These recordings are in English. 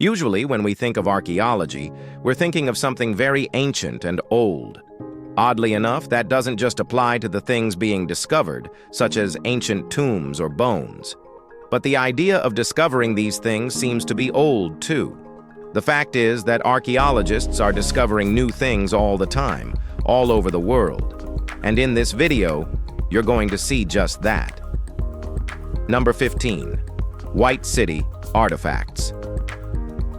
Usually, when we think of archaeology, we're thinking of something very ancient and old. Oddly enough, that doesn't just apply to the things being discovered, such as ancient tombs or bones. But the idea of discovering these things seems to be old, too. The fact is that archaeologists are discovering new things all the time, all over the world. And in this video, you're going to see just that. Number 15. White City Artifacts.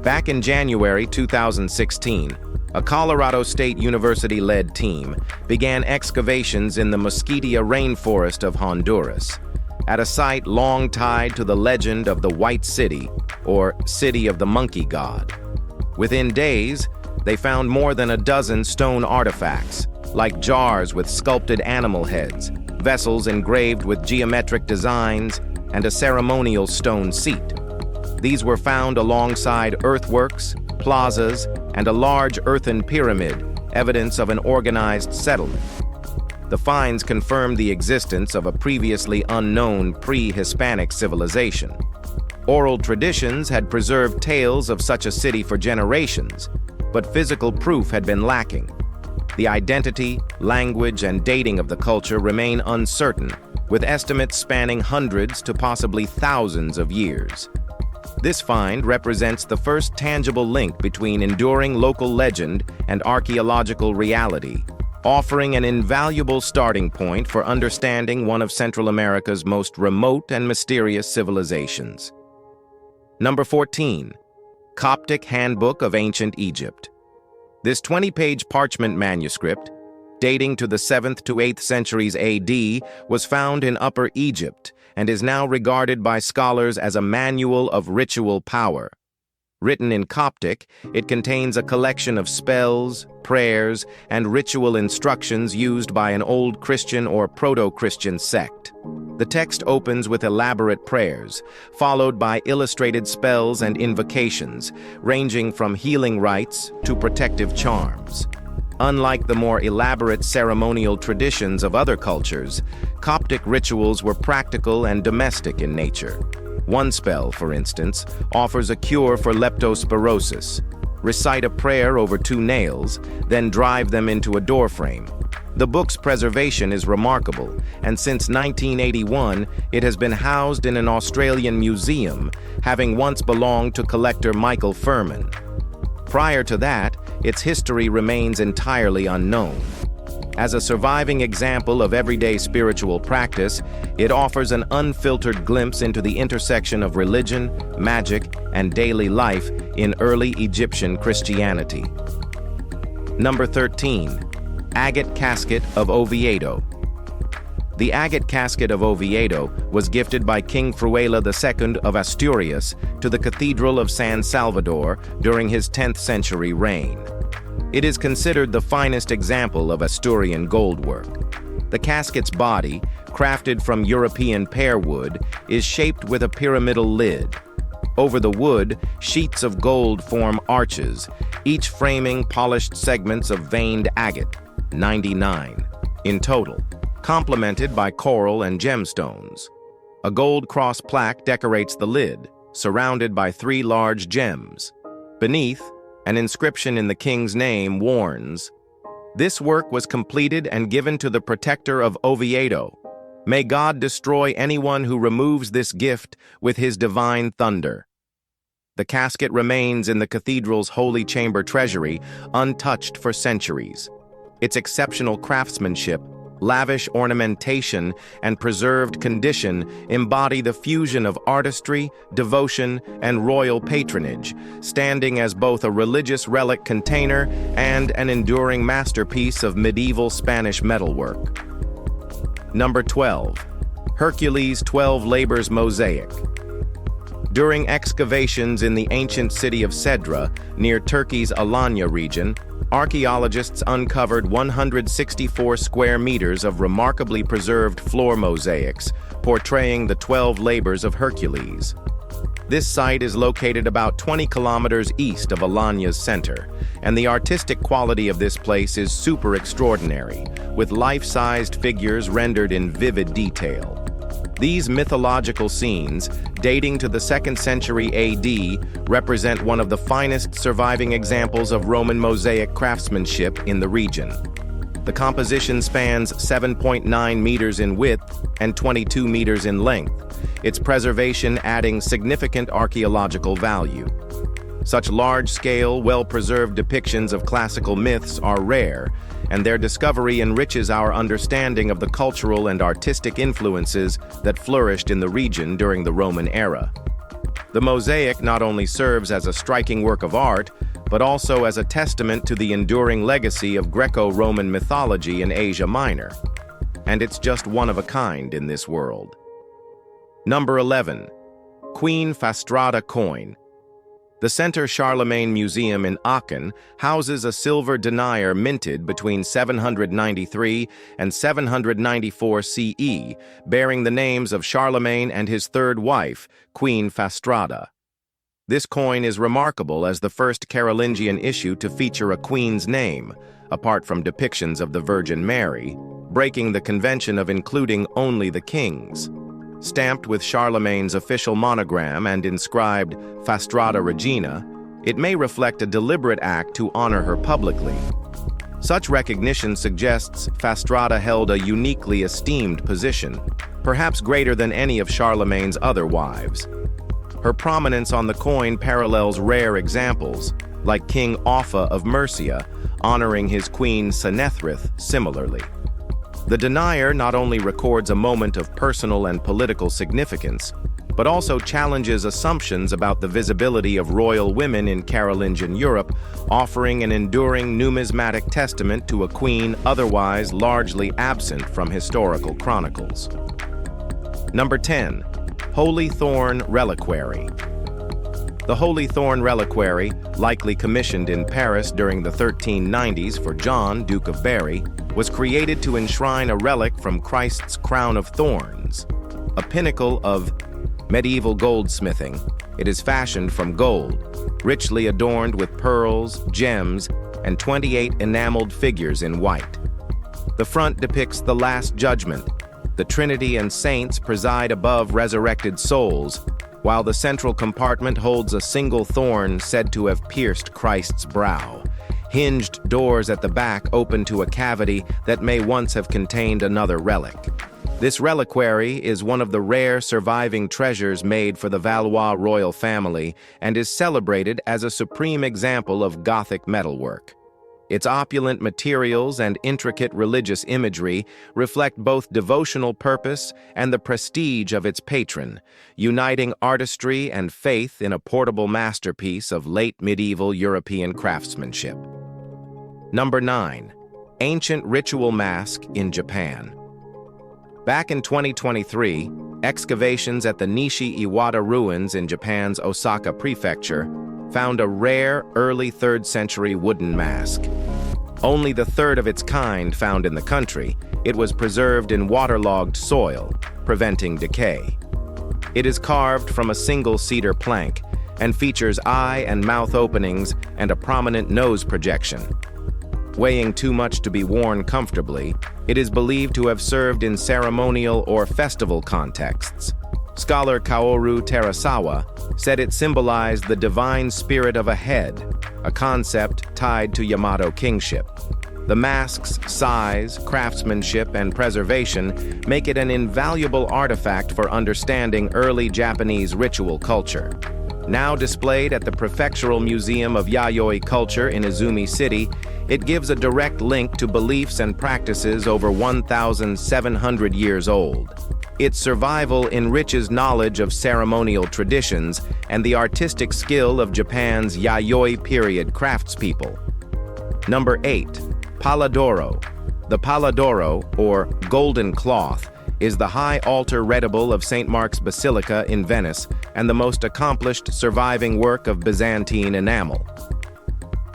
Back in January 2016, a Colorado State University-led team began excavations in the Mosquitia rainforest of Honduras, at a site long tied to the legend of the White City, or City of the Monkey God. Within days, they found more than a dozen stone artifacts, like jars with sculpted animal heads, vessels engraved with geometric designs, and a ceremonial stone seat. These were found alongside earthworks, plazas, and a large earthen pyramid, evidence of an organized settlement. The finds confirmed the existence of a previously unknown pre-Hispanic civilization. Oral traditions had preserved tales of such a city for generations, but physical proof had been lacking. The identity, language, and dating of the culture remain uncertain, with estimates spanning hundreds to possibly thousands of years. This find represents the first tangible link between enduring local legend and archaeological reality, offering an invaluable starting point for understanding one of Central America's most remote and mysterious civilizations. Number 14. Coptic Handbook of Ancient Egypt. This 20-page parchment manuscript, dating to the 7th to 8th centuries AD, was found in Upper Egypt and is now regarded by scholars as a manual of ritual power. Written in Coptic, it contains a collection of spells, prayers, and ritual instructions used by an old Christian or proto-Christian sect. The text opens with elaborate prayers, followed by illustrated spells and invocations, ranging from healing rites to protective charms. Unlike the more elaborate ceremonial traditions of other cultures, Coptic rituals were practical and domestic in nature. One spell, for instance, offers a cure for leptospirosis. Recite a prayer over 2 nails, then drive them into a doorframe. The book's preservation is remarkable, and since 1981, it has been housed in an Australian museum, having once belonged to collector Michael Furman. Prior to that, its history remains entirely unknown. As a surviving example of everyday spiritual practice, it offers an unfiltered glimpse into the intersection of religion, magic, and daily life in early Egyptian Christianity. Number 13. AGOT Casket of Oviedo. The AGOT Casket of Oviedo was gifted by King Fruela II of Asturias to the Cathedral of San Salvador during his 10th century reign. It is considered the finest example of Asturian goldwork. The casket's body, crafted from European pear wood, is shaped with a pyramidal lid. Over the wood, sheets of gold form arches, each framing polished segments of veined agate, 99 in total, complemented by coral and gemstones. A gold cross plaque decorates the lid, surrounded by 3 large gems. Beneath, an inscription in the king's name warns, "This work was completed and given to the protector of Oviedo. May God destroy anyone who removes this gift with his divine thunder." The casket remains in the cathedral's holy chamber treasury, untouched for centuries. Its exceptional craftsmanship, lavish ornamentation, and preserved condition embody the fusion of artistry, devotion, and royal patronage, standing as both a religious relic container and an enduring masterpiece of medieval Spanish metalwork. Number 12. Hercules 12 Labors Mosaic. During excavations in the ancient city of Cedra, near Turkey's Alanya region, archaeologists uncovered 164 square meters of remarkably preserved floor mosaics, portraying the 12 labors of Hercules. This site is located about 20 kilometers east of Alanya's center, and the artistic quality of this place is super extraordinary, with life-sized figures rendered in vivid detail. These mythological scenes, dating to the 2nd century AD, represent one of the finest surviving examples of Roman Mosaic craftsmanship in the region. The composition spans 7.9 meters in width and 22 meters in length, its preservation adding significant archaeological value. Such large-scale, well-preserved depictions of classical myths are rare, and their discovery enriches our understanding of the cultural and artistic influences that flourished in the region during the Roman era. The mosaic not only serves as a striking work of art, but also as a testament to the enduring legacy of Greco-Roman mythology in Asia Minor. And it's just one of a kind in this world. Number 11. Queen Fastrada coin. The Center Charlemagne Museum in Aachen houses a silver denier minted between 793 and 794 CE, bearing the names of Charlemagne and his third wife, Queen Fastrada. This coin is remarkable as the first Carolingian issue to feature a queen's name, apart from depictions of the Virgin Mary, breaking the convention of including only the kings. Stamped with Charlemagne's official monogram and inscribed Fastrada Regina, it may reflect a deliberate act to honor her publicly. Such recognition suggests Fastrada held a uniquely esteemed position, perhaps greater than any of Charlemagne's other wives. Her prominence on the coin parallels rare examples, like King Offa of Mercia, honoring his queen Senethrith similarly. The denier not only records a moment of personal and political significance, but also challenges assumptions about the visibility of royal women in Carolingian Europe, offering an enduring numismatic testament to a queen otherwise largely absent from historical chronicles. Number 10. Holy Thorn Reliquary. The Holy Thorn Reliquary, likely commissioned in Paris during the 1390s for John, Duke of Berry, was created to enshrine a relic from Christ's crown of thorns, a pinnacle of medieval goldsmithing. It is fashioned from gold, richly adorned with pearls, gems, and 28 enameled figures in white. The front depicts the Last Judgment. The Trinity and saints preside above resurrected souls, while the central compartment holds a single thorn said to have pierced Christ's brow. Hinged doors at the back open to a cavity that may once have contained another relic. This reliquary is one of the rare surviving treasures made for the Valois royal family and is celebrated as a supreme example of Gothic metalwork. Its opulent materials and intricate religious imagery reflect both devotional purpose and the prestige of its patron, uniting artistry and faith in a portable masterpiece of late medieval European craftsmanship. Number 9. Ancient Ritual Mask in Japan. Back in 2023, excavations at the Nishi Iwata ruins in Japan's Osaka prefecture found a rare early 3rd century wooden mask. Only the third of its kind found in the country, it was preserved in waterlogged soil, preventing decay. It is carved from a single cedar plank and features eye and mouth openings and a prominent nose projection. Weighing too much to be worn comfortably, it is believed to have served in ceremonial or festival contexts. Scholar Kaoru Terasawa said it symbolized the divine spirit of a head, a concept tied to Yamato kingship. The mask's size, craftsmanship, and preservation make it an invaluable artifact for understanding early Japanese ritual culture. Now displayed at the Prefectural Museum of Yayoi Culture in Izumi City, it gives a direct link to beliefs and practices over 1,700 years old. Its survival enriches knowledge of ceremonial traditions and the artistic skill of Japan's Yayoi period craftspeople. Number 8. Palladoro. The Palladoro, or golden cloth, is the high altar redible of St. Mark's Basilica in Venice and the most accomplished surviving work of Byzantine enamel.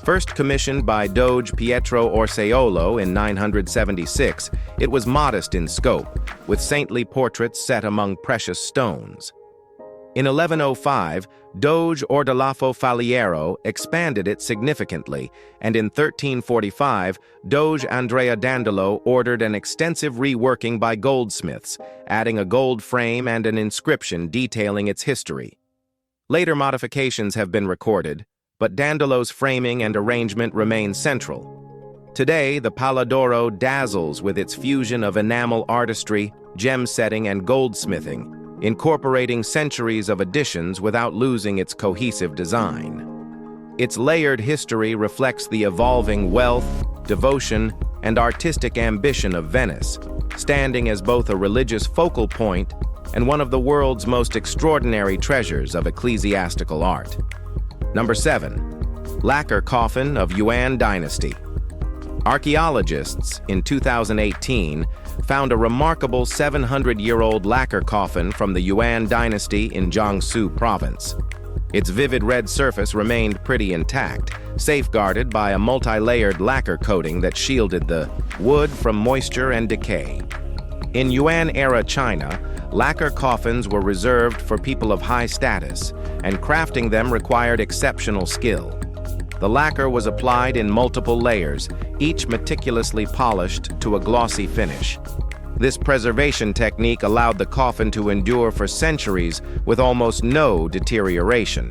First commissioned by Doge Pietro Orseolo in 976, it was modest in scope, with saintly portraits set among precious stones. In 1105, Doge Ordolafo Faliero expanded it significantly, and in 1345, Doge Andrea Dandolo ordered an extensive reworking by goldsmiths, adding a gold frame and an inscription detailing its history. Later modifications have been recorded, but Dandolo's framing and arrangement remain central. Today, the Palladoro dazzles with its fusion of enamel artistry, gem setting, and goldsmithing, incorporating centuries of additions without losing its cohesive design. Its layered history reflects the evolving wealth, devotion, and artistic ambition of Venice, standing as both a religious focal point and one of the world's most extraordinary treasures of ecclesiastical art. Number 7. Lacquer Coffin of Yuan Dynasty. Archaeologists, in 2018, found a remarkable 700-year-old lacquer coffin from the Yuan Dynasty in Jiangsu province. Its vivid red surface remained pretty intact, safeguarded by a multi-layered lacquer coating that shielded the wood from moisture and decay. In Yuan-era China, lacquer coffins were reserved for people of high status, and crafting them required exceptional skill. The lacquer was applied in multiple layers, each meticulously polished to a glossy finish. This preservation technique allowed the coffin to endure for centuries with almost no deterioration.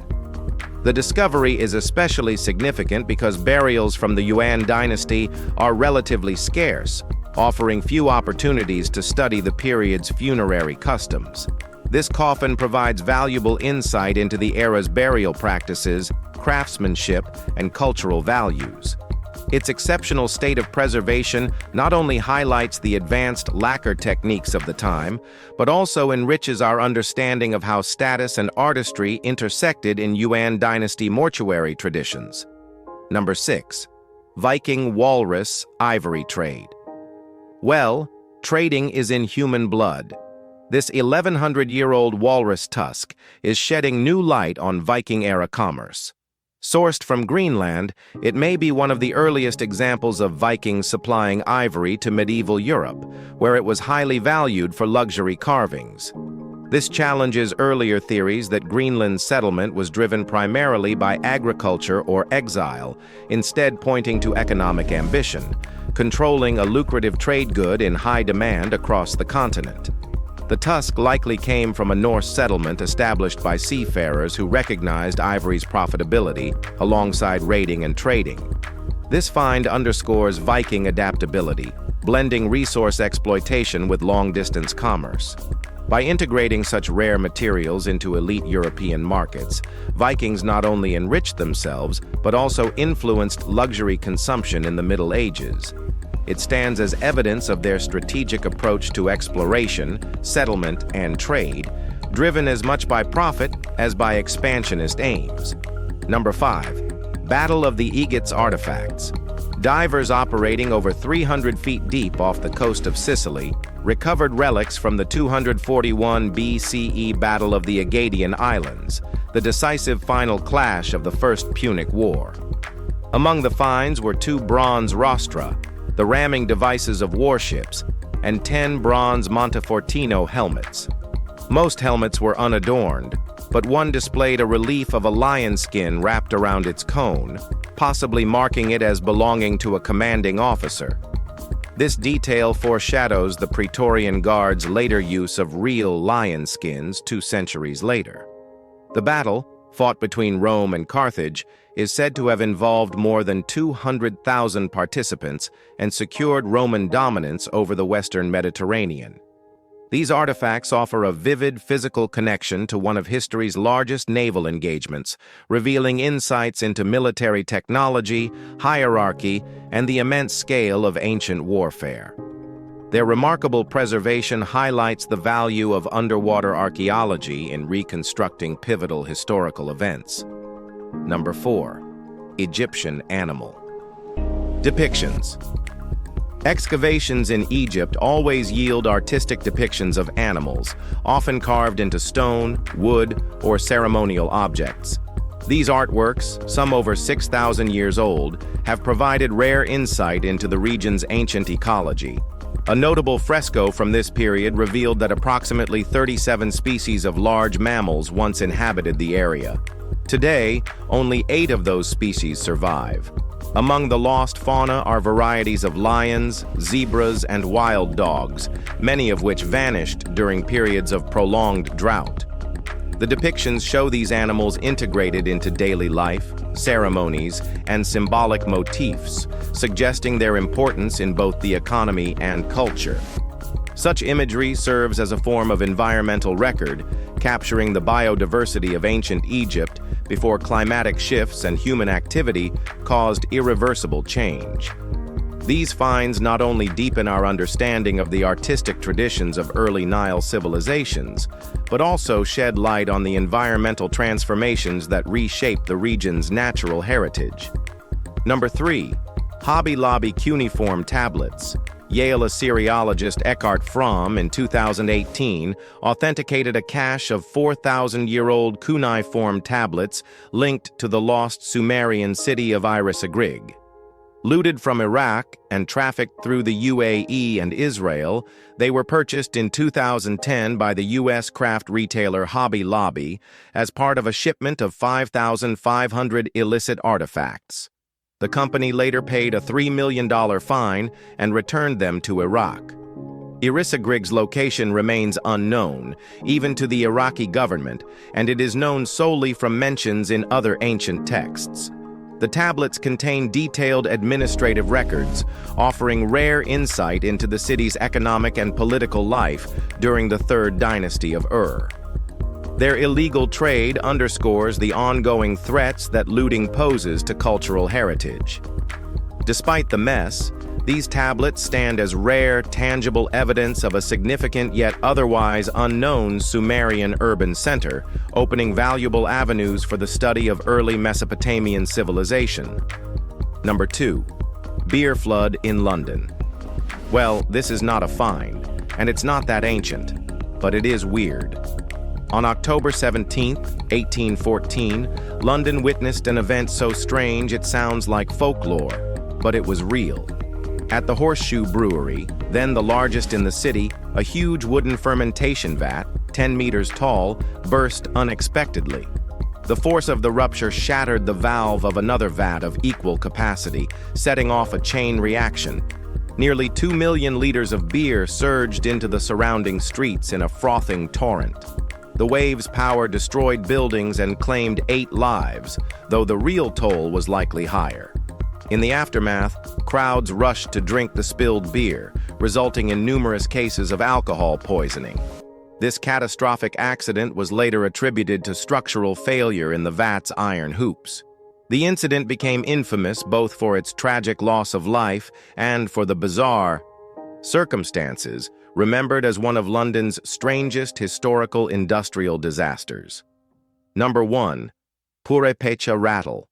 The discovery is especially significant because burials from the Yuan dynasty are relatively scarce, offering few opportunities to study the period's funerary customs. This coffin provides valuable insight into the era's burial practices, craftsmanship, and cultural values. Its exceptional state of preservation not only highlights the advanced lacquer techniques of the time, but also enriches our understanding of how status and artistry intersected in Yuan dynasty mortuary traditions. Number 6. Viking Walrus Ivory Trade. Well, trading is in human blood. This 1100-year-old walrus tusk is shedding new light on Viking-era commerce. Sourced from Greenland, it may be one of the earliest examples of Vikings supplying ivory to medieval Europe, where it was highly valued for luxury carvings. This challenges earlier theories that Greenland's settlement was driven primarily by agriculture or exile, instead pointing to economic ambition, controlling a lucrative trade good in high demand across the continent. The tusk likely came from a Norse settlement established by seafarers who recognized ivory's profitability alongside raiding and trading. This find underscores Viking adaptability, blending resource exploitation with long-distance commerce. By integrating such rare materials into elite European markets, Vikings not only enriched themselves, but also influenced luxury consumption in the Middle Ages. It stands as evidence of their strategic approach to exploration, settlement, and trade, driven as much by profit as by expansionist aims. Number 5. Battle of the Egots artifacts. Divers operating over 300 feet deep off the coast of Sicily recovered relics from the 241 BCE Battle of the Egadian Islands, the decisive final clash of the First Punic War. Among the finds were 2 bronze rostra, the ramming devices of warships, and 10 bronze Montefortino helmets. Most helmets were unadorned, but one displayed a relief of a lion skin wrapped around its cone, possibly marking it as belonging to a commanding officer. This detail foreshadows the Praetorian Guard's later use of real lion skins 2 centuries later. The battle, fought between Rome and Carthage, is said to have involved more than 200,000 participants and secured Roman dominance over the Western Mediterranean. These artifacts offer a vivid physical connection to one of history's largest naval engagements, revealing insights into military technology, hierarchy, and the immense scale of ancient warfare. Their remarkable preservation highlights the value of underwater archaeology in reconstructing pivotal historical events. Number 4. Egyptian animal. Depictions. Excavations in Egypt always yield artistic depictions of animals, often carved into stone, wood, or ceremonial objects. These artworks, some over 6,000 years old, have provided rare insight into the region's ancient ecology. A notable fresco from this period revealed that approximately 37 species of large mammals once inhabited the area. Today, only 8 of those species survive. Among the lost fauna are varieties of lions, zebras, and wild dogs, many of which vanished during periods of prolonged drought. The depictions show these animals integrated into daily life, ceremonies, and symbolic motifs, suggesting their importance in both the economy and culture. Such imagery serves as a form of environmental record, capturing the biodiversity of ancient Egypt before climatic shifts and human activity caused irreversible change. These finds not only deepen our understanding of the artistic traditions of early Nile civilizations, but also shed light on the environmental transformations that reshape the region's natural heritage. Number 3. Hobby Lobby cuneiform tablets. Yale Assyriologist Eckhart Fromm in 2018 authenticated a cache of 4,000-year-old cuneiform tablets linked to the lost Sumerian city of Ivory. Looted from Iraq and trafficked through the UAE and Israel, they were purchased in 2010 by the U.S. craft retailer Hobby Lobby as part of a shipment of 5,500 illicit artifacts. The company later paid a $3 million fine and returned them to Iraq. Ivory's location remains unknown, even to the Iraqi government, and it is known solely from mentions in other ancient texts. The tablets contain detailed administrative records, offering rare insight into the city's economic and political life during the Third Dynasty of Ur. Their illegal trade underscores the ongoing threats that looting poses to cultural heritage. Despite the mess, these tablets stand as rare, tangible evidence of a significant yet otherwise unknown Sumerian urban center, opening valuable avenues for the study of early Mesopotamian civilization. Number 2. Beer flood in London. Well, this is not a find, and it's not that ancient, but it is weird. On October 17, 1814, London witnessed an event so strange it sounds like folklore, but it was real. At the Horseshoe Brewery, then the largest in the city, a huge wooden fermentation vat, 10 meters tall, burst unexpectedly. The force of the rupture shattered the valve of another vat of equal capacity, setting off a chain reaction. Nearly 2 million liters of beer surged into the surrounding streets in a frothing torrent. The wave's power destroyed buildings and claimed 8 lives, though the real toll was likely higher. In the aftermath, crowds rushed to drink the spilled beer, resulting in numerous cases of alcohol poisoning. This catastrophic accident was later attributed to structural failure in the vat's iron hoops. The incident became infamous both for its tragic loss of life and for the bizarre circumstances, remembered as one of London's strangest historical industrial disasters. Number 1. Puretcha Rattle.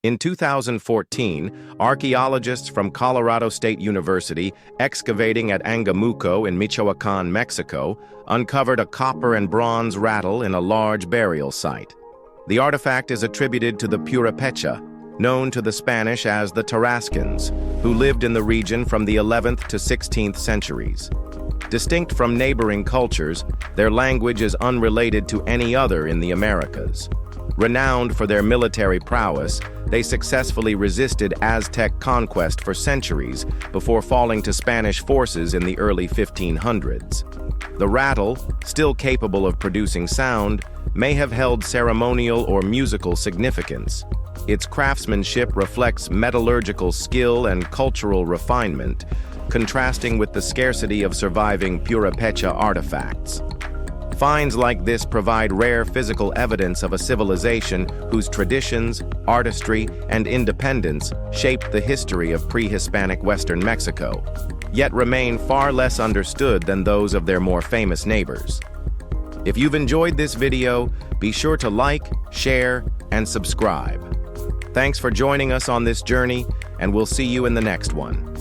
In 2014, archaeologists from Colorado State University, excavating at Angamuco in Michoacan, Mexico, uncovered a copper and bronze rattle in a large burial site. The artifact is attributed to the Purepecha, known to the Spanish as the Tarascans, who lived in the region from the 11th to 16th centuries. Distinct from neighboring cultures, their language is unrelated to any other in the Americas. Renowned for their military prowess, they successfully resisted Aztec conquest for centuries before falling to Spanish forces in the early 1500s. The rattle, still capable of producing sound, may have held ceremonial or musical significance. Its craftsmanship reflects metallurgical skill and cultural refinement, contrasting with the scarcity of surviving Purepecha artifacts. Finds like this provide rare physical evidence of a civilization whose traditions, artistry, and independence shaped the history of pre-Hispanic Western Mexico, yet remain far less understood than those of their more famous neighbors. If you've enjoyed this video, be sure to like, share, and subscribe. Thanks for joining us on this journey, and we'll see you in the next one.